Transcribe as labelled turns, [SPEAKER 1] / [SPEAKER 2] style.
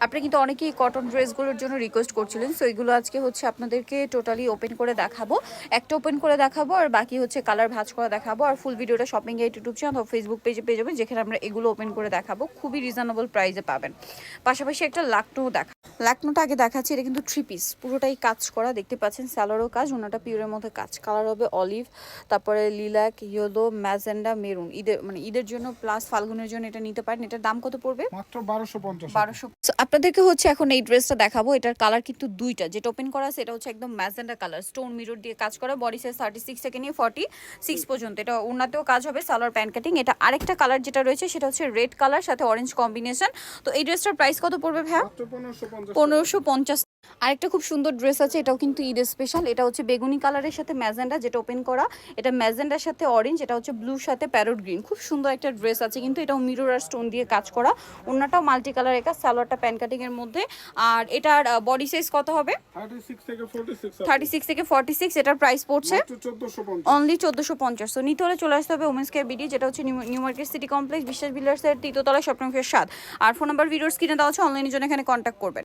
[SPEAKER 1] আপনি কিন্তু অনেকেই কটন ড্রেসগুলোর জন্য রিকোয়েস্ট করছিলেন, সো এগুলো আজকে হচ্ছে আপনাদেরকে টোটালি ওপেন করে দেখাবো। একটা ওপেন করে দেখাবো আর বাকি হচ্ছে কালার ভাঁজ করে দেখাবো। আর ফুল ভিডিওটা শপিং গেট ইউটিউব চ্যানেল অথবা ফেসবুক পেজে পেয়ে যাবেন, যেখানে আমরা এগুলো ওপেন করে দেখাবো। খুবই রিজনেবল প্রাইসে পাবেন। পাশাপাশি একটা লাকনো লাকনোটা আগে দেখাচ্ছি। এটা কিন্তু 3 পিস, পুরোটাই কাজ করা, দেখতে পাচ্ছেন স্যালোরও কাজ, ওনাটা পিওরের মধ্যে কাজ। কালার হবে অলিভ, তারপরে লিলাক, ইয়েলো, ম্যাজেন্ডা, মেরুন। ঈদের জন্য প্লাস ফাল্গুনের জন্য এটা নিতে পারেন। এটার দাম কত পড়বে?
[SPEAKER 2] মাত্র 1250।
[SPEAKER 1] 1200। আপনাদেরকে হচ্ছে এখন এই ড্রেসটা দেখাবো। এটার কালার কিন্তু দুইটা, যেটা ওপেন করা আছে এটা হচ্ছে একদম ম্যাজেন্ডা কালার, স্টোন মিরর দিয়ে কাজ করা, বডি সাইজ 36 থেকে নিয়ে 46 পর্যন্ত। এটা ওনাতেও কাজ হবে, সালোয়ার প্যান্ট কাটিং। এটা আরেকটা কালার যেটা রয়েছে সেটা হচ্ছে রেড কালার সাথে অরেঞ্জ কম্বিনেশন। তো এই ড্রেসটার প্রাইস কত পড়বে ভাইয়া?
[SPEAKER 2] মাত্র 1550।
[SPEAKER 1] 1550। আরেকটা খুব সুন্দর ড্রেস আছে, এটাও কিন্তু ঈদের স্পেশাল। এটা হচ্ছে বেগুনি কালারের সাথে ম্যাজেন্ডা, যেটা ওপেন করা। এটা ম্যাজেন্ডার সাথে অরেঞ্জ, এটা হচ্ছে ব্লুর সাথে প্যারট গ্রিন। খুব সুন্দর একটা ড্রেস আছে কিন্তু, এটাও মিরর আর স্টোন দিয়ে কাজ করা। ওনাটাও মাল্টি কালার, এটা সালোয়ারটা প্যান কাটিং এর মধ্যে। আর এটার বডি সাইজ কত হবে?
[SPEAKER 2] 36 থেকে 46।
[SPEAKER 1] 36 থেকে 46। এটার প্রাইস পড়ছে
[SPEAKER 2] মাত্র 1450।
[SPEAKER 1] অনলি 1450। তো নিতে হলে চলে আসতে হবে ওমেন্স কেয়ার বিডি, যেটা হচ্ছে নিউ মার্কেট সিটি কমপ্লেক্স, বিশ্বাস বিল্ডার্সের 3য় তলায়, শপ নম্বর 7। আর ফোন নাম্বার ভিডিওর স্ক্রিনে দেওয়া আছে, অনলাইনের জন্য এখানে কন্ট্যাক্ট করবেন।